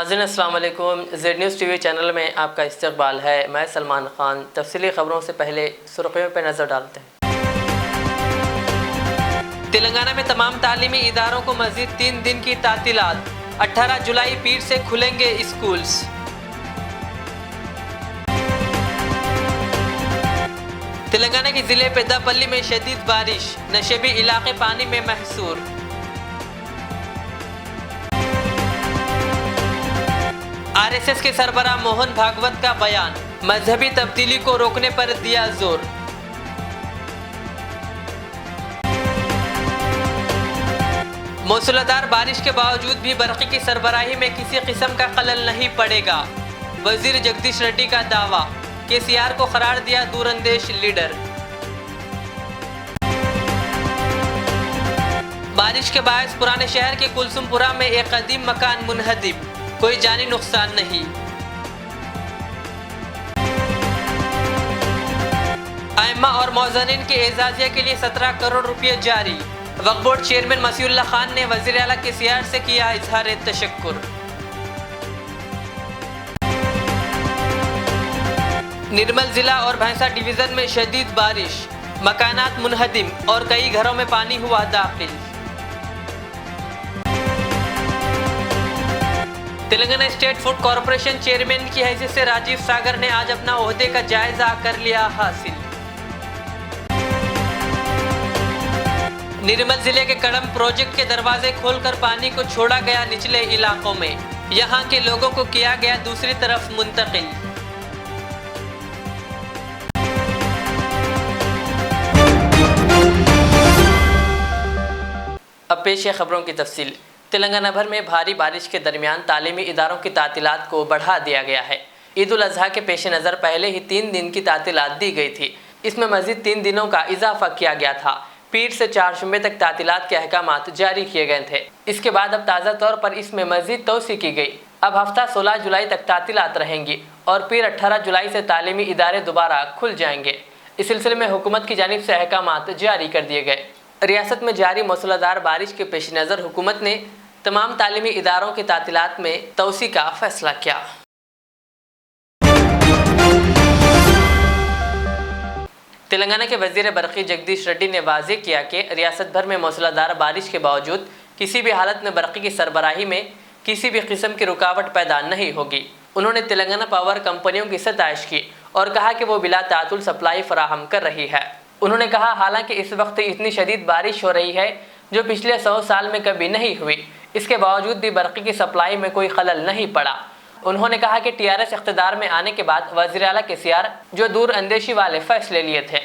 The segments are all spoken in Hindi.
नाज़रीन अस्सलाम वालेकुम। ज़ेड न्यूज़ टीवी चैनल में आपका इस्तकबाल है। मैं सलमान ख़ान। तफसीली ख़बरों से पहले सुर्ख़ियों पर नज़र डालते हैं। तेलंगाना में तमाम तालीमी इदारों को मज़ीद 3 दिन की तातीलात। 18 जुलाई पीर से खुलेंगे स्कूल्स। तेलंगाना के ज़िले पेद्दापल्ली में शदीद बारिश, नशेबी इलाके पानी में महसूर। आरएसएस के सरबराह मोहन भागवत का बयान, मजहबी तब्दीली को रोकने पर दिया जोर। मूसलाधार बारिश के बावजूद भी बरक़ी की सरबराही में किसी किस्म का खलल नहीं पड़ेगा। वजीर जगदीश रेड्डी का दावा, केसीआर को करार दिया दूरंदेश लीडर। बारिश के बायस पुराने शहर के कुलसुमपुरा में एक कदीम मकान मुनहदिम, कोई जानी नुकसान नहीं। आइम्मा और मौज़निन के एजाजिया के लिए 17 करोड़ रुपये जारी। वक्फ बोर्ड चेयरमैन मसीउल्लाह खान ने वज़ीर आला केसीआर से किया इजहार तशक्कुर। निर्मल जिला और भैंसा डिवीज़न में शदीद बारिश, मकानात मुनहदिम और कई घरों में पानी हुआ दाखिल। Telangana state food corporation chairman की हैसियत से राजीव सागर ने आज अपना ओहदे का जायजा कर लिया हासिल। निर्मल जिले के कड़म प्रोजेक्ट के दरवाजे खोलकर पानी को छोड़ा गया निचले इलाकों में, यहां के लोगों को किया गया दूसरी तरफ मुंतकिल। अब पेश है खबरों की तफसील। तेलंगाना भर में भारी बारिश के दरमियान तालीमी इदारों की तातीलात को बढ़ा दिया गया है। ईद उल अज़हा के पेश नज़र पहले ही 3 दिन की तातीलात दी गई थी। इसमें मज़ीद 3 दिनों का इजाफा किया गया था। पीर से चारशंबे तक तातीलात के अहकामात जारी किए गए थे। इसके बाद अब ताज़ा तौर पर इसमें मज़ीद तोसी की गई। अब हफ्ता 16 जुलाई तक तातीलात रहेंगी और फिर 18 जुलाई से तालीमी इदारे दोबारा खुल जाएंगे। इस सिलसिले में हुकूमत की जानिब से अहकामात जारी कर दिए गए। रियासत में जारी मूसलाधार बारिश के पेश नज़र हुकूमत ने तमाम तालीमी इदारों की तातीलात में तोसी का फैसला किया। तेलंगाना के वजीर बरक़ी जगदीश रेड्डी ने वाज़ेह किया कि रियासत भर में मूसलाधार बारिश के बावजूद किसी भी हालत में बरक़ी की सरबराही में किसी भी किस्म की रुकावट पैदा नहीं होगी। उन्होंने तेलंगाना पावर कंपनियों की सताइश की और कहा कि वो बिला तातुल सप्लाई फराहम कर रही है। उन्होंने कहा, हालांकि इस वक्त इतनी शदीद बारिश हो रही है जो पिछले 100 साल में कभी नहीं हुई, इसके बावजूद भी बरक़ी की सप्लाई में कोई खलल नहीं पड़ा। उन्होंने कहा कि टीआरएस इख्तिदार में आने के बाद वज़ीर आला केसीआर जो दूर अंदेशी वाले फैसले लिए थे।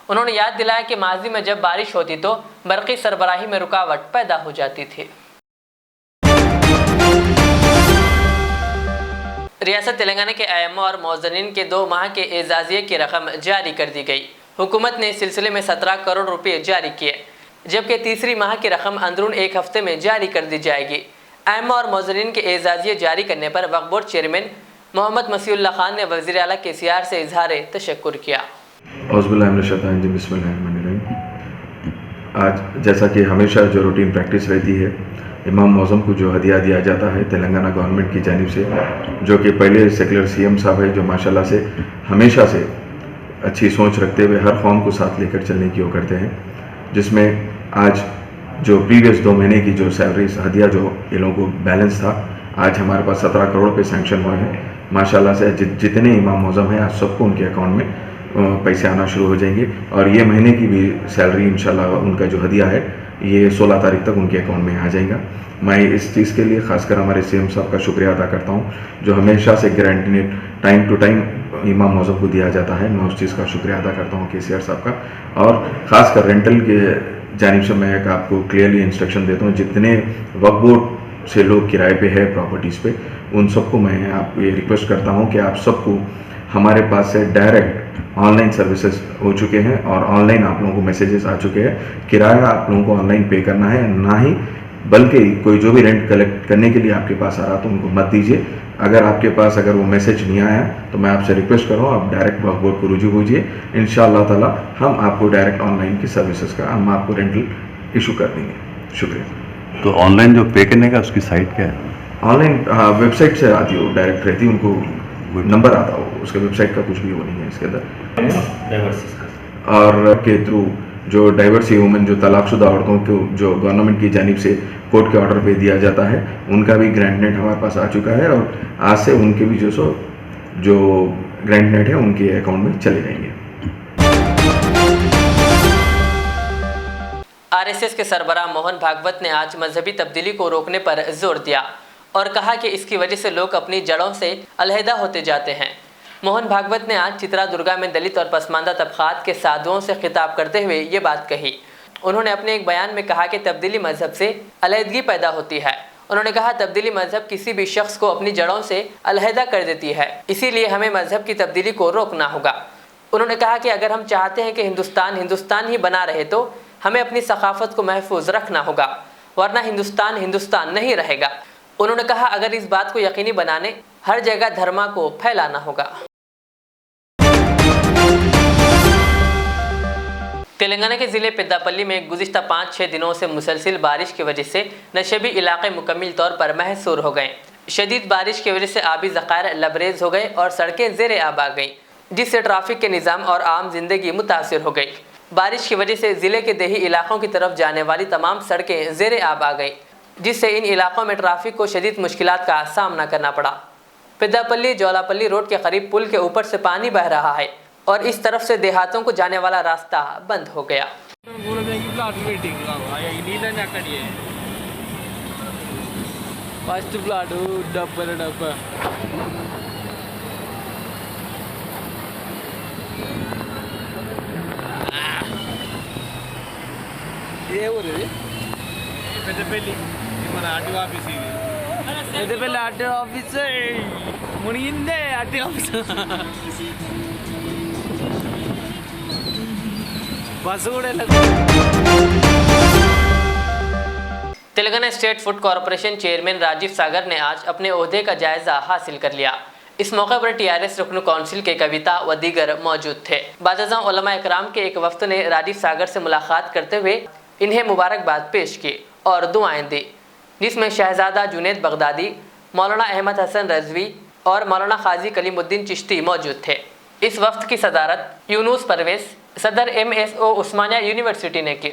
उन्होंने याद दिलाया कि माजी में जब बारिश होती तो बरक़ी सरबराही में रुकावट पैदा हो जाती थी। रियासत तेलंगाना के आइम्मा और मौज़निन के 2 माह के एजाजिये की रकम जारी कर दी गई। हुकूमत ने इस सिलसिले में 17 करोड़ रुपये जारी किए, जबकि तीसरी माह की रकम अंदरून 1 हफ्ते में जारी कर दी जाएगी। आइम्मा और मौज़निन के एजाजिये जारी करने पर वक्फ बोर्ड चेयरमैन मोहम्मद मसीउल्लाह खान ने वज़ीर आला केसीआर से इजहार तशक्कुर किया। आज जैसा कि हमेशा जो रूटीन प्रैक्टिस रहती है, इमाम मौज़म को जो हदिया दिया जाता है तेलंगाना गवर्नमेंट की जानिब से, जो कि पहले सेकुलर सीएम साहब है, जो माशाल्लाह से हमेशा से अच्छी सोच रखते हुए हर कौम को साथ लेकर चलने की वो करते हैं, जिसमें आज जो प्रीवियस 2 महीने की जो सैलरीज हदिया जो ये लोगों को बैलेंस था, आज हमारे पास 17 करोड़ पे सैंक्शन हुए हैं। माशाल्लाह से जितने इमाम मौज़म हैं आज सबको उनके अकाउंट में पैसे आना शुरू हो जाएंगे और ये महीने की भी सैलरी इंशाल्लाह उनका जो हदिया है ये 16 तारीख तक उनके अकाउंट में आ जाएगा। मैं इस चीज़ के लिए ख़ासकर हमारे सीएम साहब का शुक्रिया अदा करता हूँ, जो हमेशा से गारंटी टाइम टू टाइम इमाम मौज़म को दिया जाता है। मैं उस चीज़ का शुक्रिया अदा करता हूँ केसीआर साहब का। और ख़ासकर रेंटल के जानिब से मैं आपको क्लियरली इंस्ट्रक्शन देता हूँ, जितने वक्फ बोर्ड से लोग किराए पे है प्रॉपर्टीज़ पे, उन सबको मैं आप ये रिक्वेस्ट करता हूँ कि आप सबको हमारे पास से डायरेक्ट ऑनलाइन सर्विसेज हो चुके हैं और ऑनलाइन आप लोगों को मैसेजेस आ चुके हैं। किराया आप लोगों को ऑनलाइन पे करना है, ना ही बल्कि कोई जो भी रेंट कलेक्ट करने के लिए आपके पास आ रहा तो उनको मत दीजिए। अगर आपके पास अगर वो मैसेज नहीं आया तो मैं आपसे रिक्वेस्ट कर रहा हूँ, आप डायरेक्ट वक्फ बोर्ड को रुजू कीजिए। इंशाअल्लाह ताला हम आपको डायरेक्ट ऑनलाइन की सर्विसेज का हम आपको रेंटल इशू कर देंगे। शुक्रिया। तो ऑनलाइन जो पे करने का उसकी साइट क्या है? ऑनलाइन वेबसाइट से आती हो, डायरेक्ट रहती, उनको नंबर आता हो, उसके वेबसाइट का कुछ भी वो नहीं है इसके अंदर। और के थ्रू जो डाइवर्स वुमेन, जो तलाकशुदा औरतों को जो गवर्नमेंट की जानिब से कोर्ट के ऑर्डर पे दिया जाता है, उनका भी ग्रांट नेट हमारे पास आ चुका है और आज से उनके भी जो ग्रांट नेट है उनके अकाउंट में चले जाएंगे। आरएसएस के सरबराह मोहन भागवत ने आज मजहबी तब्दीली को रोकने पर जोर दिया और कहा कि इसकी वजह से लोग अपनी जड़ों से अलहदा होते जाते हैं। मोहन भागवत ने आज चित्रादुर्गा में दलित और पसमानदा तबकात के साधुओं से खिताब करते हुए ये बात कही। उन्होंने अपने एक बयान में कहा कि तब्दीली मजहब से अलहदगी पैदा होती है। उन्होंने कहा तब्दीली मजहब किसी भी शख्स को अपनी जड़ों से अलहदा कर देती है, इसीलिए हमें मजहब की तब्दीली को रोकना होगा। उन्होंने कहा कि अगर हम चाहते हैं कि हिंदुस्तान ही बना रहे तो हमें अपनी सकाफत को महफूज रखना होगा, वरना हिंदुस्तान नहीं रहेगा। उन्होंने कहा अगर इस बात को यकीनी बनाने हर जगह धर्म को फैलाना होगा। तेलंगाना के ज़िले पेद्दापल्ली में गुज़िश्ता 5-6 दिनों से मुसलसिल बारिश की वजह से नशेबी इलाके मुकम्मल तौर पर महसूर हो गए। शदीद बारिश की वजह से आबी ज़खायर लबरेज हो गए और सड़कें ज़ेर आब आ गईं, जिससे ट्रैफिक के निज़ाम और आम जिंदगी मुतासिर हो गई। बारिश की वजह से ज़िले के देही इलाकों की तरफ जाने वाली तमाम सड़कें ज़ेर आब आ गईं, जिससे इन इलाकों में ट्रैफिक को शदीद मुश्किलात का सामना करना पड़ा। पेद्दापल्ली जोलापल्ली रोड के करीब पुल के ऊपर से पानी बह रहा है और इस तरफ से देहातों को जाने वाला रास्ता बंद हो गया। फर्स्ट प्लाट डब्बा ఏ ఊరు ఇది? పెద్దపల్లి. మన ఆర్టీఓ ఆఫీస్ ఇది. పెద్దపల్లి ఆర్టీఓ ఆఫీస్ మునిగిందే ఆర్టీఓ ఆఫీస్. బస్సు కూడా Telangana state food corporation chairman Rajiv Sagar ने आज अपने ओहदे का जायजा हासिल कर लिया। इस मौके पर टीआरएस रुकन कौंसिल के कविता व दीगर मौजूद थे। बाज़ उलमा इकराम के एक वफ्द ने राजीव सागर से मुलाकात करते हुए इन्हें मुबारकबाद पेश की और दुआएं दी, जिसमें शहजादा जुनैद बगदादी, मौलाना अहमद हसन रजवी और मौलाना खाजी कलीमुद्दीन चिश्ती मौजूद थे। इस वफ्द की सदारत यूनुस परवेज, सदर MSO उस्मानिया यूनिवर्सिटी ने की।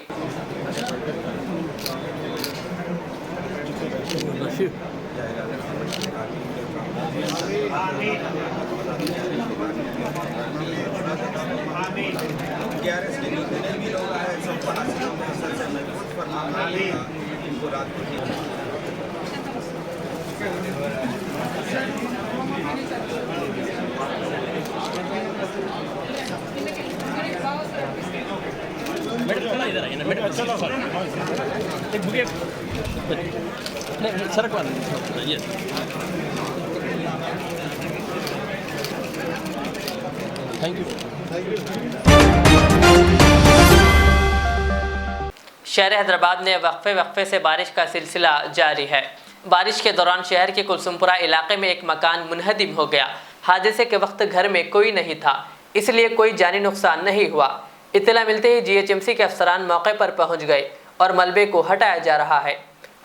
शहर हैदराबाद में वक्फे से बारिश का सिलसिला जारी है। बारिश के दौरान शहर के कुलसुमपुरा इलाके में एक मकान मुनहदिम हो गया। हादसे के वक्त घर में कोई नहीं था, इसलिए कोई जानी नुकसान नहीं हुआ। इत्तला मिलते ही GHMC के अफसरान मौके पर पहुंच गए और मलबे को हटाया जा रहा है।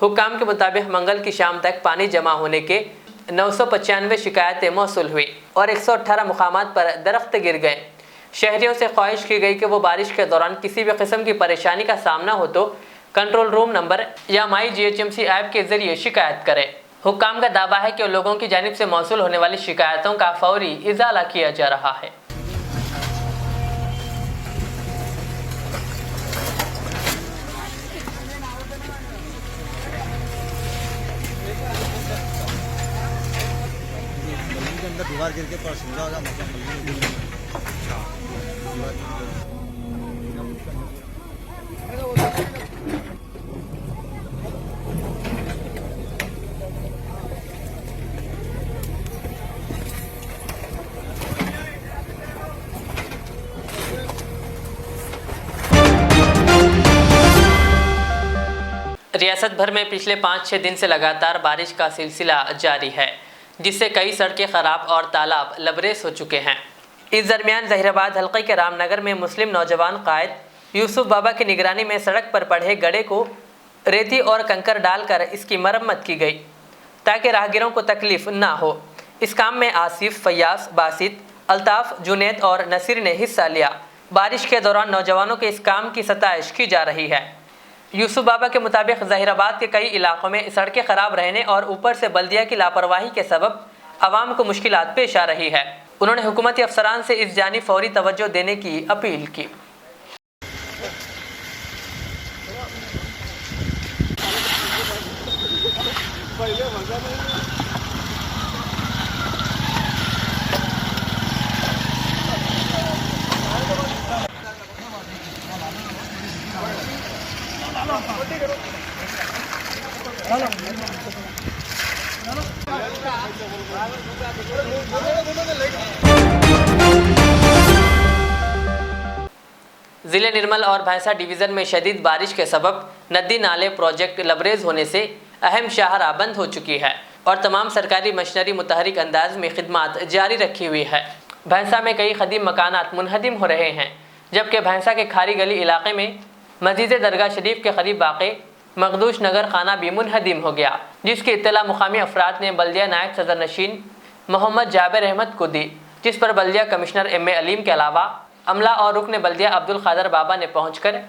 हुक्काम के मुताबिक मंगल की शाम तक पानी जमा होने के 995 शिकायतें मौसूल हुई और 118 मुकामात पर दरख्त गिर गए। शहरियों से ख्वाहिश की गई कि वो बारिश के दौरान किसी भी किस्म की परेशानी का सामना हो तो कंट्रोल रूम नंबर या माई GHMC ऐप के जरिए शिकायत करें। हुक्काम का दावा है कि लोगों की जानिब से मौसूल होने वाली शिकायतों का फौरी इजाला किया जा रहा है। दीवार गिर के थोड़ा सुविधा होगा रियासत भर में पिछले 5-6 दिन से लगातार बारिश का सिलसिला जारी है, जिससे कई सड़कें खराब और तालाब लबरेज हो चुके हैं। इस दरमियान जहीराबाद हल्के के रामनगर में मुस्लिम नौजवान कायद यूसुफ बाबा की निगरानी में सड़क पर पड़े गड्ढे को रेती और कंकर डालकर इसकी मरम्मत की गई, ताकि राहगीरों को तकलीफ ना हो। इस काम में आसिफ, फयाज, बासित, अल्ताफ, जुनैद और नसीर ने हिस्सा लिया। बारिश के दौरान नौजवानों के इस काम की सताइश की जा रही है। यूसुफ बाबा के मुताबिक ज़हीराबाद के कई इलाकों में सड़कें खराब रहने और ऊपर से बल्दिया की लापरवाही के सबब आवाम को मुश्किलात पेश आ रही है। उन्होंने हुकूमती अफसरान से इस जानिब फौरी तवज्जो देने की अपील की। जिले निर्मल और भैंसा डिवीज़न में शदीद बारिश के सबब नदी नाले प्रोजेक्ट लबरेज होने से अहम शाहराह बंद हो चुकी है और तमाम सरकारी मशीनरी मुतहरिक अंदाज में खिदमात जारी रखी हुई है। भैंसा में कई कदीम मकानात मुनहदिम हो रहे हैं, जबकि भैंसा के खारी गली इलाके में मस्जिद दरगाह शरीफ के करीब वाक़े मखदूश नगर खाना भी मुनहदिम हो गया, जिसकी इत्तला मुकामी अफराद ने बल्दिया नायब सदर नशीन मोहम्मद जाबिर अहमद को दी, जिस पर बल्दिया कमिश्नर M.A. अलीम के अलावा अमला और रुकन बल्दिया अब्दुल खादर बाबा ने पहुंचकर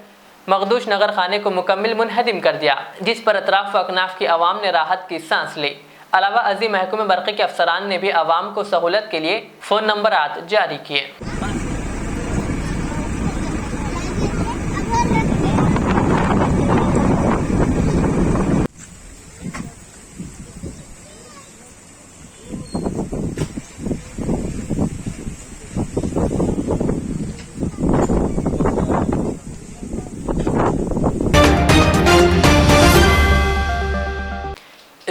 मखदूश नगर खाने को मुकम्मिल मुनहदिम कर दिया, जिस पर अतराफ व अकनाफ की आवाम ने राहत की सांस ली। अलावा अजीम महकमे बरक़ी के अफसरान ने भी आवाम को सहूलत के लिए फ़ोन नंबरात जारी किए।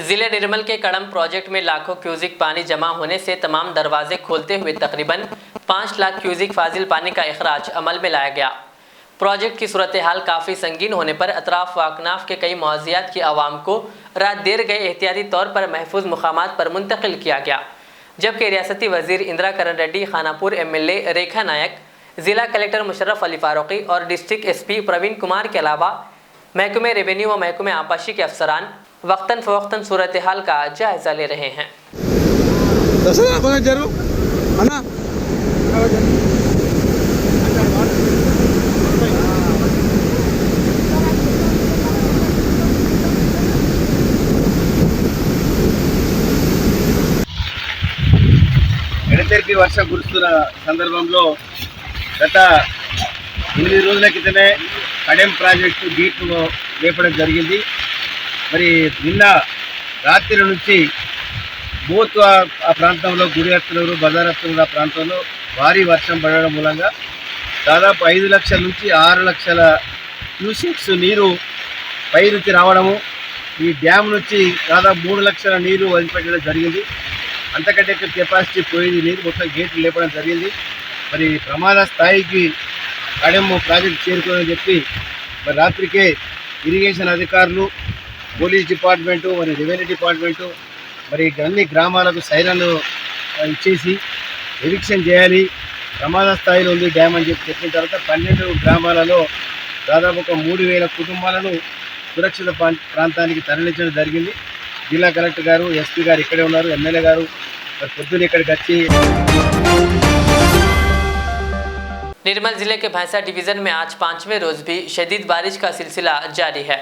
जिले निर्मल के कड़म प्रोजेक्ट में लाखों क्यूजिक पानी जमा होने से तमाम दरवाजे खोलते हुए तकरीबन 5 लाख क्यूजिक फाजिल पानी का इखराज अमल में लाया गया। प्रोजेक्ट की सूरत हाल काफ़ी संगीन होने पर अतराफ व अकनाफ के कई मौज़ियात की आवाम को रात देर गए एहतियाती तौर पर महफूज मुकामात पर मुंतकिल किया गया, जबकि रियासती वज़ीर इंदिरा करण रेड्डी, खानापुर MLA रेखा नायक, ज़िला कलेक्टर मुशर्रफ अली फारूकी और डिस्ट्रिक्ट SP प्रवीण कुमार के अलावा महकमे रेवेन्यू व महकमे आपाशी के अफसरान वक्तन फ़वक्तन सूरत हाल का जायज़ा ले रहे हैं। ఎడతెరిపి వర్షం కురుస్తున్న సందర్భంలో గత 8 రోజుల క్రితమే కడెం ప్రాజెక్టు గేట్లు లేపడం జరిగింది। మరి నిన్న రాత్రి నుంచి బోత్ ఆ ప్రాంతంలో గుడిహత్తులూరు, బజారత్తులూరు ప్రాంతంలో భారీ వర్షం పడడం మూలంగా దాదాపు 5 లక్షల నుంచి 6 లక్షల క్యూసెక్స్ నీరు పై నుంచి రావడము, ఈ డ్యామ్ నుంచి దాదాపు 3 లక్షల నీరు వదిలిపెట్టడం జరిగింది। అంతకంటే ఎక్కువ కెపాసిటీ పోయింది, నీరు మొత్తం గేట్లు లేపడం జరిగింది। మరి ప్రమాద స్థాయికి కడెం ప్రాజెక్టు చేరుకోవాలని చెప్పి మరి రాత్రికే ఇరిగేషన్ అధికారులు, పోలీస్ డిపార్ట్మెంటు, మరి రెవెన్యూ డిపార్ట్మెంటు మరి అన్ని గ్రామాలకు సైరన్లు ఇచ్చేసి ఎవిక్షన్ చేయాలి, ప్రమాద స్థాయిలో ఉంది డ్యామ్ అని చెప్పిన తర్వాత 12 గ్రామాలలో దాదాపు ఒక 3000 కుటుంబాలను సురక్షిత ప్రాంతానికి తరలించడం జరిగింది। జిల్లా కలెక్టర్ గారు, SP గారు ఇక్కడే ఉన్నారు, MLA గారు పొద్దున్న ఇక్కడికి వచ్చి। निर्मल जिले के भैंसा डिवीज़न में आज 5वें रोज़ भी शदीद बारिश का सिलसिला जारी है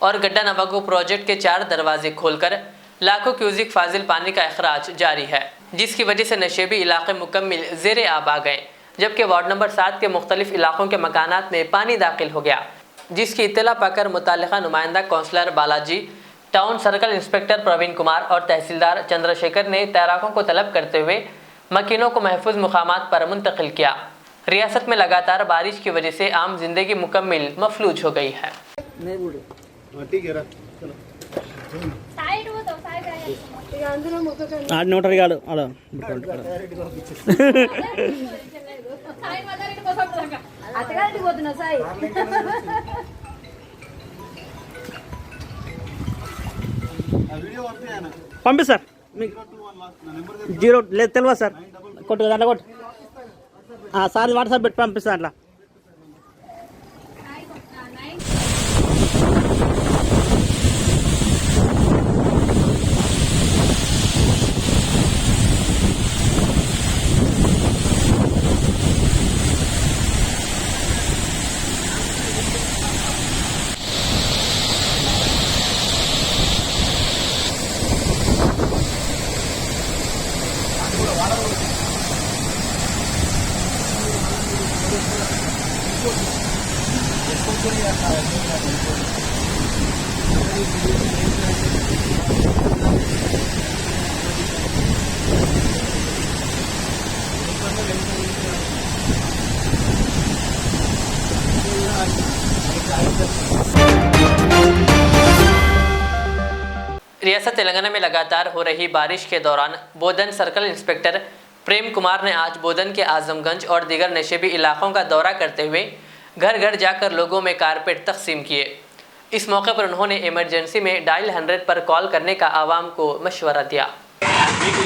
और गड्ढा नवागो प्रोजेक्ट के 4 दरवाजे खोलकर लाखों क्यूजिक फाजिल पानी का अखराज जारी है, जिसकी वजह से नशेबी इलाके मुकम्मिल ज़ेरे आब आ गए, जबकि वार्ड नंबर 7 के मुख्तलिफ इलाकों के मकानात में पानी दाखिल हो गया, जिसकी इत्तला पाकर मुतालिका नुमाइंदा councillor Balaji, town circle inspector Praveen Kumar और तहसीलदार चंद्रशेखर ने तैराकों को तलब करते हुए मकीनों को महफूज मुकामात पर मुंतकिल किया। रियासत में लगातार बारिश की वजह से आम जिंदगी मुकम्मिल मफलूज हो गई है। పంపి సార్ జీరో లేదు తెలియదు సార్ కొట్టు దాంట్లో కొట్టు సార్ వాట్సాప్ పెట్టి పంపిస్తాను అట్లా रियासत तेलंगाना में लगातार हो रही बारिश के दौरान बोधन सर्कल इंस्पेक्टर प्रेम कुमार ने आज बोधन के आजमगंज और दीगर नशेबी इलाकों का दौरा करते हुए घर घर जाकर लोगों में कारपेट तकसीम किए। इस मौके पर उन्होंने इमरजेंसी में डायल 100 पर कॉल करने का आवाम को मशवरा दिया।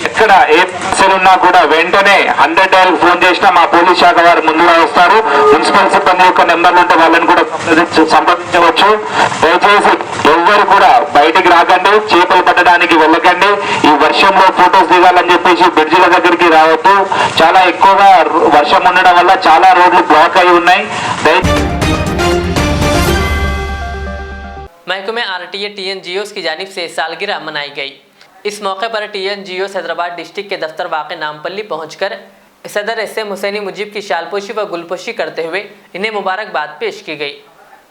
ఎక్కడ ఏ సమస్యలు ఉన్నా కూడా వెంటనే 100 డయల్ ఫోన్ చేసినా మా పోలీస్ శాఖ వారు ముందుగా వస్తారు. మున్సిపల్ సిబ్బంది యొక్క నెంబర్లు ఉంటే వాళ్ళని కూడా సంప్రదించవచ్చు. దయచేసి ఎవ్వరు కూడా బయటికి రాకండి, చేపలు పట్టడానికి వెళ్ళకండి. ఈ వర్షంలో ఫోటోస్ దిగాలని చెప్పేసి బ్రిడ్జిల దగ్గరికి రావద్దు. చాలా ఎక్కువగా వర్షం ఉండడం వల్ల చాలా రోడ్లు బ్లాక్ అయి ఉన్నాయి. महकमे RTA TNGOs की जानिब से सालगिरह मनाई गई। इस मौके पर TNGOs हैदराबाद डिस्ट्रिक्ट के दफ्तर वाक़ नामपल्ली पहुंचकर सदर SM हुसैनी मुजीब की शालपोशी व गुलपोशी करते हुए इन्हें मुबारकबाद पेश की गई।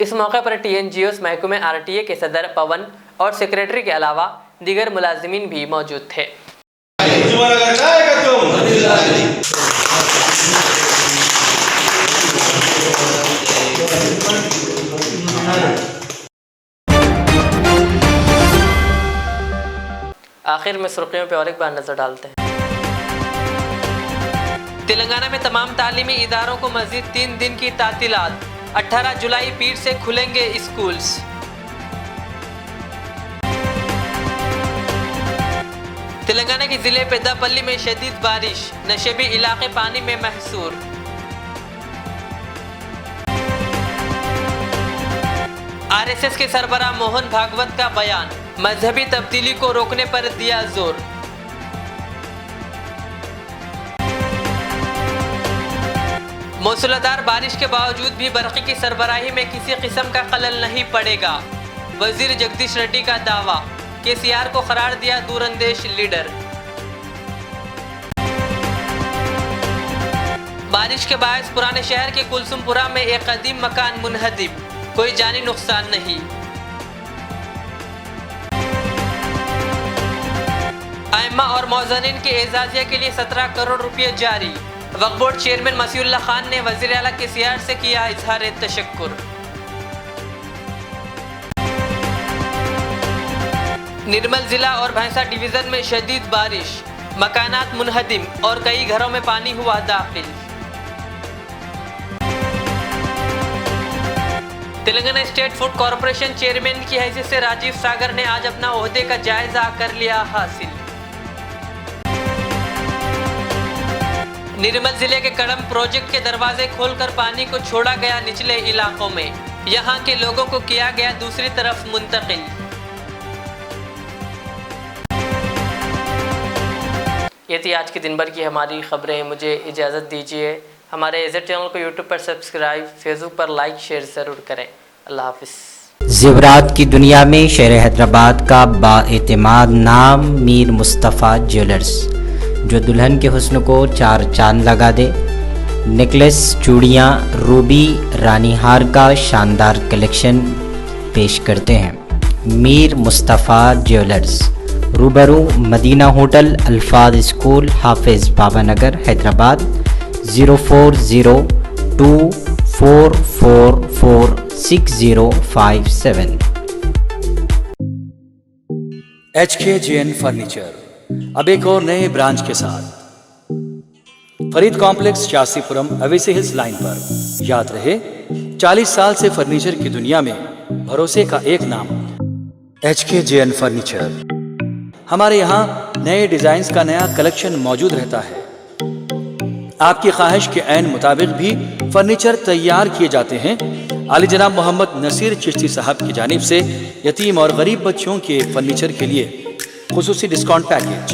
इस मौके पर TNGOs महकमे RTA के सदर पवन और सेक्रेटरी के अलावा दीगर मुलाजिमीन भी मौजूद थे। आखिर में सुर्खियों पे और एक बार नजर डालते हैं। तेलंगाना में तमाम तालीमी इदारों को मजीद 3 दिन की तातीलात। 18 जुलाई पीर से खुलेंगे स्कूल्स। तेलंगाना के जिले पेद्दापल्ली में शदीद बारिश, नशेबी इलाके पानी में महसूर। RSS के सरबराह मोहन भागवत का बयान, मजहबी तब्दीली को रोकने पर दिया जोर। मूसलाधार बारिश के बावजूद भी बरक़ी की सरबराही में किसी किस्म का खलल नहीं पड़ेगा, वजीर जगदीश रेड्डी का दावा। KCR को करार दिया दूरंदेश लीडर। बारिश के बायस पुराने शहर के कुलसुमपुरा में एक कदीम मकान मुनहदिम, कोई जानी नुकसान नहीं। आइम्मा और मौज़निन के एजाजिया के लिए 17 करोड़ रुपये जारी। वक्फ बोर्ड चेयरमैन मसीउल्लाह खान ने वज़ीर आला KCR से किया इजहार तशक्कुर। निर्मल जिला और भैंसा डिवीज़न में शदीद बारिश, मकानात मुनहदिम और कई घरों में पानी हुआ दाखिल। Telangana state food corporation chairman की हैसियत से राजीव सागर ने आज अपना ओहदे का जायजा कर लिया हासिल। निर्मल जिले के कड़म प्रोजेक्ट के दरवाजे खोलकर पानी को छोड़ा गया निचले इलाकों में, यहां के लोगों को किया गया दूसरी तरफ मुंतकिल। ये थी आज के दिन भर की हमारी खबरें। मुझे इजाज़त दीजिए। हमारे एजेड चैनल को यूट्यूब पर सब्सक्राइब, फेसबुक पर लाइक शेयर ज़रूर करें। अल्लाह हाफिज़। ज़ेवरात की दुनिया में शहर हैदराबाद का बाएतिमाद नाम मीर मुस्तफ़ा ज्वेलर्स, जो दुल्हन के हुस्न को 4 चांद लगा दे। नेकलेस, चूड़ियाँ, रूबी, रानी हार का शानदार कलेक्शन पेश करते हैं। मीर मुस्तफ़ा ज्वेलर्स, रूबरू मदीना होटल, अल्फाज स्कूल, हाफिज़ बाबा नगर, हैदराबाद 0402444657। HKJN फर्नीचर अब एक और नए ब्रांच के साथ Farid complex, Shastripuram, Owaisi hills line पर। याद रहे, 40 साल से फर्नीचर की दुनिया में भरोसे का एक नाम HKJN फर्नीचर। हमारे यहाँ नए डिजाइन्स का नया कलेक्शन मौजूद रहता है। आपकी ख्वाहिश के ऐन मुताबिक भी फर्नीचर तैयार किए जाते हैं। आली जनाब मोहम्मद नसीर चिश्ती साहब की जानिब से यतीम और गरीब बच्चों के फर्नीचर के लिए खुसूसी discount package.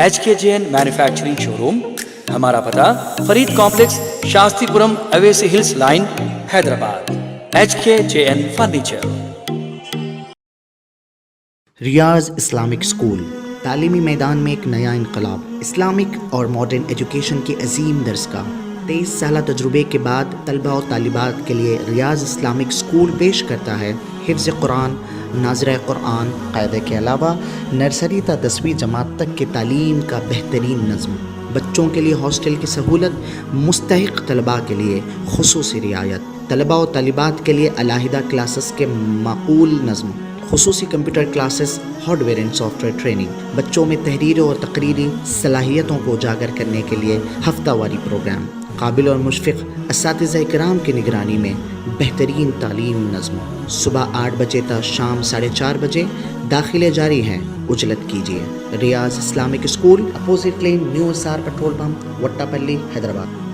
HKJN manufacturing showroom, हमारा पता Farid complex, Shastripuram, Owaisi hills line, Hyderabad. HKJN furniture. Riyaz Islamic school, तालीमी मैदान में एक नया इनकलाब। इस्लामिक और मॉडर्न एजुकेशन की अजीम दरसगाह, 23 साल तजुर्बे के बाद तलबा और तालिबात के लिए रियाज इस्लामिक स्कूल पेश करता है हिफ्ज़ कुरान, नाज़िरा कुरान, क़ायदे के अलावा नर्सरी ता 10वीं जमात तक की तालीम का बेहतरीन नज़्म। बच्चों के लिए हॉस्टल की सहूलत, मुस्तहिक़ तलबा के लिए खुसूसी रियायत, तलबा और तालिबात के लिए अलहदा क्लासेस के माकूल नज़्म, खुसूसी computer classes, hardware and software training, बच्चों में तहरीरी और तकरीरी सलाहियतों को उजागर करने के लिए हफ्तावारी प्रोग्राम, काबिल और मुशफ़िक़ असातिज़ा इकराम की निगरानी में बेहतरीन तालीम नज़्म। सुबह 8 बजे तक शाम 4:30 बजे दाखिले जारी हैं, उजलत कीजिए। Riyaz Islamic school, opposite lane, new SR petrol pump, Wattepally, Hyderabad.